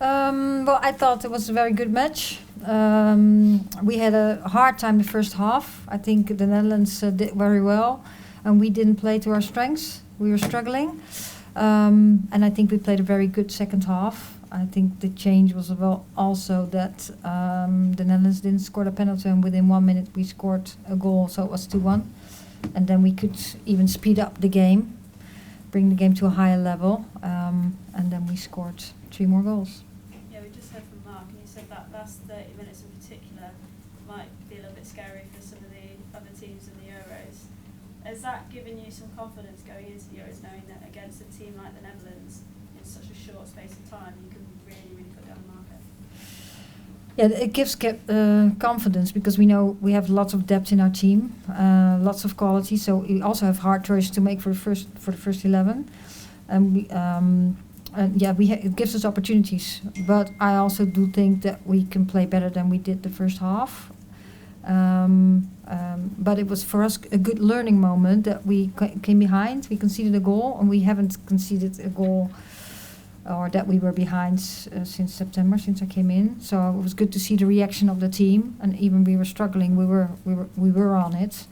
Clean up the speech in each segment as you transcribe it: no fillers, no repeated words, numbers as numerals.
Well, I thought it was a very good match. We had a hard time the first half. I think the Netherlands did very well, and we didn't play to our strengths. We were struggling, and I think we played a very good second half. I think the change was also that the Netherlands didn't score a penalty, and within 1 minute we scored a goal, so it was 2-1. And then we could even speed up the game, bring the game to a higher level, and then we scored 3 more goals. Yeah, we just heard from Mark, and he said that last 30 minutes in particular might be a little bit scary for some of the other teams in the Euros. Has that given you some confidence going into the Euros, knowing that against a team like the Netherlands, in such a short space of time, you can really put down the market? Yeah, it gives confidence, because we know we have lots of depth in our team, lots of quality. So we also have hard choices to make for the first 11, and it gives us opportunities. But I also do think that we can play better than we did the first half. But it was for us a good learning moment that we came behind. We conceded a goal, and we haven't conceded a goal, or that we were behind since September, since I came in. So it was good to see the reaction of the team, and even we were struggling, we were on it,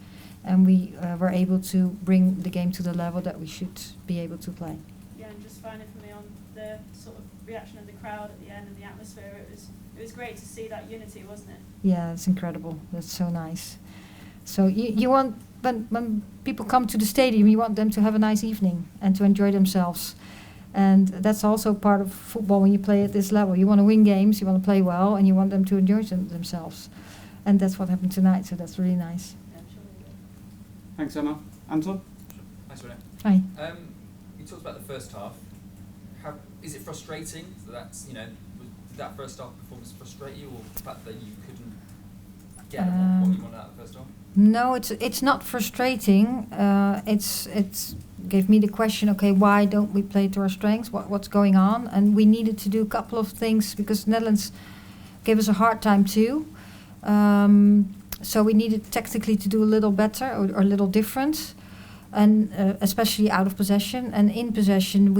and we were able to bring the game to the level that we should be able to play. Yeah, and just finally for me on the sort of reaction of the crowd at the end and the atmosphere, it was great to see that unity, wasn't it? Yeah, it's incredible. That's so nice. So you want, when people come to the stadium, you want them to have a nice evening and to enjoy themselves. And that's also part of football when you play at this level. You want to win games, you want to play well, and you want them to enjoy themselves. And that's what happened tonight, so that's really nice. Yeah, I'm sure they did. Thanks, Emma. Anton? Thanks, Renee. Hi. You talked about the first half. How is it frustrating? Did that first half performance frustrate you, or the fact that you couldn't get what you wanted out of the first half? No, it's not frustrating. It gave me the question, okay, why don't we play to our strengths? What's going on? And we needed to do a couple of things, because Netherlands gave us a hard time too. So we needed tactically to do a little better or a little different, and especially out of possession. And in possession,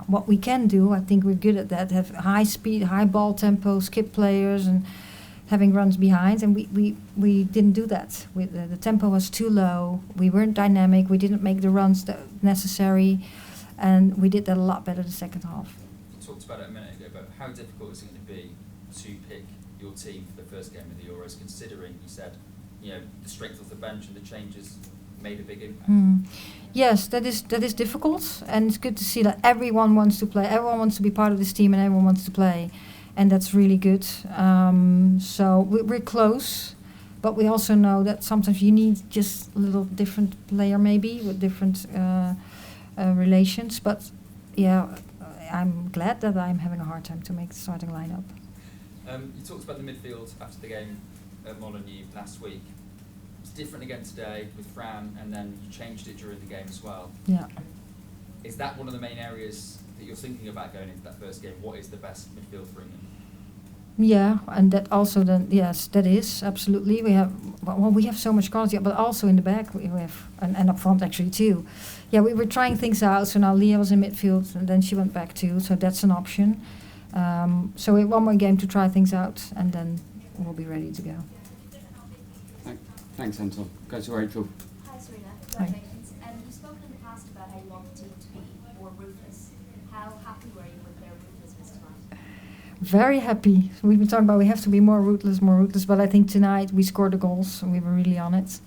what we can do, I think we're good at that. Have high speed, high ball tempo, skip players, and having runs behind, and we didn't do that. The tempo was too low. We weren't dynamic. We didn't make the runs that necessary, and we did that a lot better the second half. You talked about it a minute ago, but how difficult is it going to be to pick your team for the first game of the Euros, considering you said, the strength of the bench and the changes made a big impact? Yes, that is difficult, and it's good to see that everyone wants to play. Everyone wants to be part of this team, and everyone wants to play. And that's really good. So we're close, but we also know that sometimes you need just a little different player, maybe with different relations. But yeah, I'm glad that I'm having a hard time to make the starting lineup. You talked about the midfield after the game at Molineux last week. It's different again today with Fran, and then you changed it during the game as well. Yeah. Is that one of the main areas that you're thinking about going into that first game? What is the best midfield for England? Yeah, and that also then, yes, that is absolutely. We have so much quality, but also in the back we have, and up front actually too. Yeah, we were trying things out. So now Leah was in midfield, and then she went back too. So that's an option. So we have one more game to try things out, and then we'll be ready to go. Thanks, Anton. Go to Rachel. Hi, Sarina. Hi. Congratulations. You've spoken in the past about how you want the team to be more ruthless. How happy were you with their ruthlessness tonight? Very happy. We've been talking about we have to be more ruthless, but I think tonight we scored the goals and we were really on it.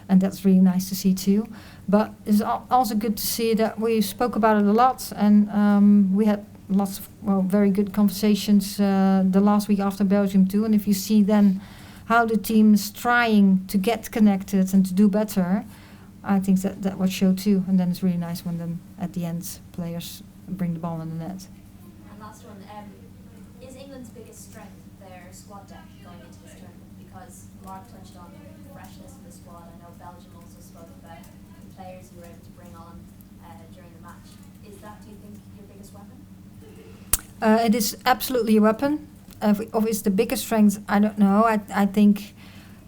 And that's really nice to see too. But it's also good to see that we spoke about it a lot, and we had lots of very good conversations the last week after Belgium too. And if you see then how the team is trying to get connected and to do better, I think that was show too. And then it's really nice when then at the end players bring the ball in the net. And last one, is England's biggest strength their squad depth going into this tournament? Because Mark touched on the freshness of the squad. I know Belgium also spoke about the players you were able to bring on during the match. Is that, do you think, your biggest weapon? It is absolutely a weapon. If it's the biggest strength, I don't know. I think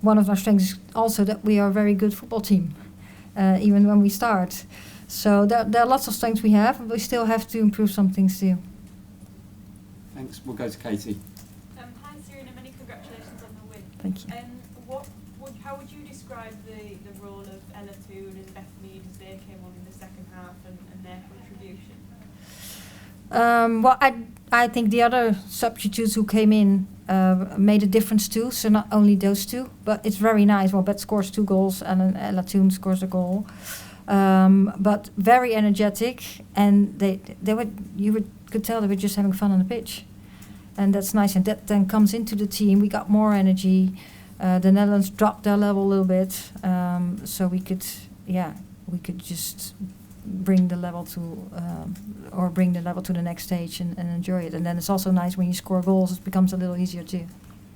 one of our strengths is also that we are a very good football team, even when we start. So there are lots of strengths we have, but we still have to improve some things too. Thanks. We'll go to Katie. Hi Sarina, many congratulations on the win. Thank you. How would you describe the role of Ella Toon and Beth Mead as they came on in the second half and their contribution? Well, I think the other substitutes who came in made a difference too. So not only those two, but it's very nice. Well, Beth scores 2 goals and then Ella Toon scores a goal. But very energetic, and could tell they were just having fun on the pitch, and that's nice. And that then comes into the team. We got more energy. The Netherlands dropped their level a little bit, so we could just bring the level to the next stage and enjoy it. And then it's also nice when you score goals; it becomes a little easier too.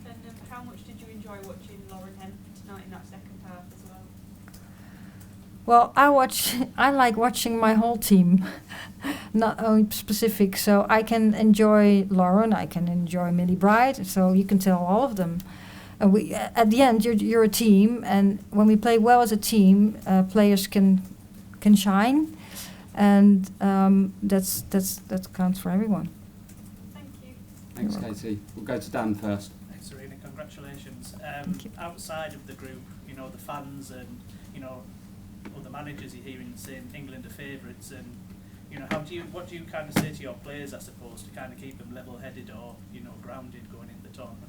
And how much did you enjoy watching Lauren Hemp tonight in that second half as well? Well, I like watching my whole team, not only specific. So I can enjoy Lauren, I can enjoy Millie Bright. So you can tell all of them. At the end, you're a team, and when we play well as a team, players can shine, and that counts for everyone. Thank you. Thanks, Katie. We'll go to Dan first. Thanks, Sarina. Congratulations. Thank you. Outside of the group, the fans and other managers you're hearing saying England are favourites, and what do you kind of say to your players, I suppose, to kind of keep them level-headed or grounded going into the tournament?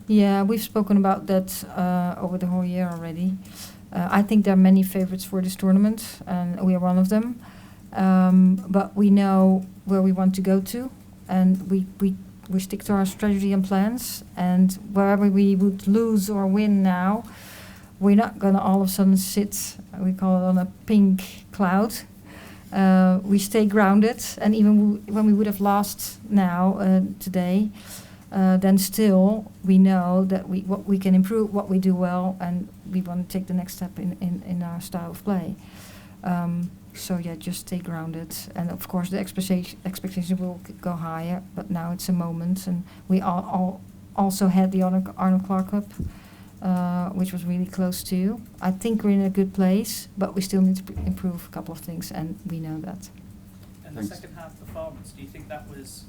Yeah, we've spoken about that over the whole year already. I think there are many favourites for this tournament, and we are one of them. But we know where we want to go to, and we stick to our strategy and plans. And wherever we would lose or win now, we're not going to all of a sudden sit, we call it, on a pink cloud. We stay grounded, and even when we would have lost now, today, then still we know that what we can improve, what we do well, and we want to take the next step in our style of play. So yeah, just stay grounded, and of course the expectation will go higher. But now it's a moment, and we all also had the Arnold Clark Cup, which was really close to. I think we're in a good place, but we still need to improve a couple of things, and we know that. And Thanks. the second half performance, do you think that was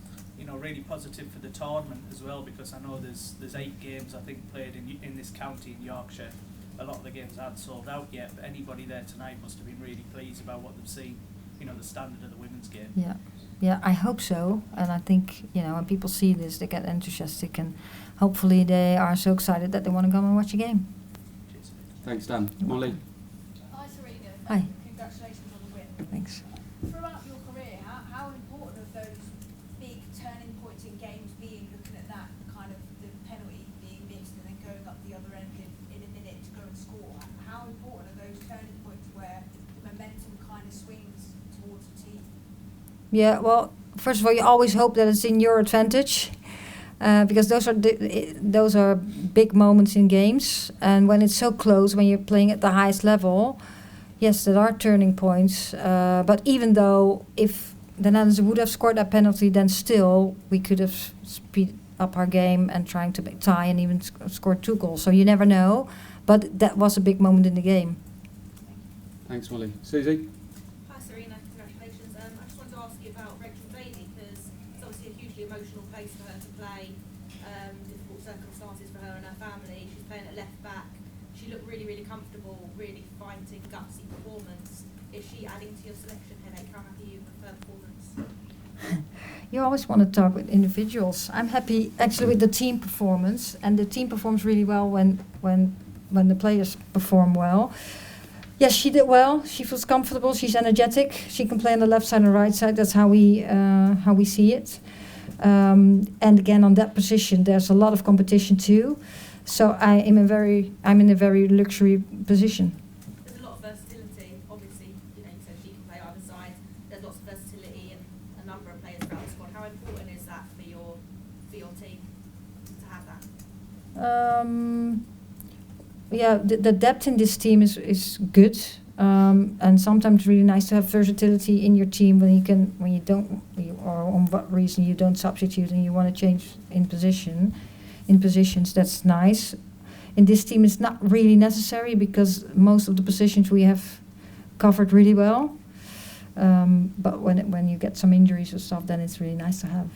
really positive for the tournament as well? Because I know there's 8 games I think played in this county in Yorkshire. A lot of the games aren't sold out yet, but anybody there tonight must have been really pleased about what they've seen, the standard of the women's game. Yeah, I hope so. And I think, when people see this, they get enthusiastic, and hopefully they are so excited that they want to come and watch a game. Cheers. Thanks, Dan. Molly. Hi, Sarina. Hi. Congratulations on the win. Thanks. Throughout your career, how important have those big turning points in games been, looking at that kind of the penalty being missed and then going up the other end in a minute to go and score? How important are those turning points where the momentum kind of swings towards the team? Yeah, well, first of all, you always hope that it's in your advantage, because those are big moments in games, and when it's so close, when you're playing at the highest level, yes, there are turning points. But even though if the Netherlands would have scored that penalty, then still we could have speed up our game and trying to tie and even score 2 goals. So you never know, but that was a big moment in the game. Thanks, Molly. Susie. Hi Sarina, congratulations. I just wanted to ask you about Rachel Bailey, because it's obviously a hugely emotional place for her to play, difficult circumstances for her and her family. She's playing at left back. She looked really, really comfortable, really fighting, gutsy performance. Is she adding to your selection headache? How happy are you with her performance? You always want to talk with individuals. I'm happy actually with the team performance, and the team performs really well when the players perform well. Yes, she did well. She feels comfortable. She's energetic. She can play on the left side and right side. That's how we see it. And again, on that position, there's a lot of competition too. So I'm in a very luxury position. There's a lot of versatility. Obviously, you said she can play either side. There's lots of versatility and a number of players throughout the squad. How important is that for your team to have that? Yeah, the depth in this team is good, and sometimes it's really nice to have versatility in your team when you don't, or on what reason you don't substitute and you want to change in positions. That's nice. In this team, it's not really necessary because most of the positions we have covered really well. But when you get some injuries or stuff, then it's really nice to have.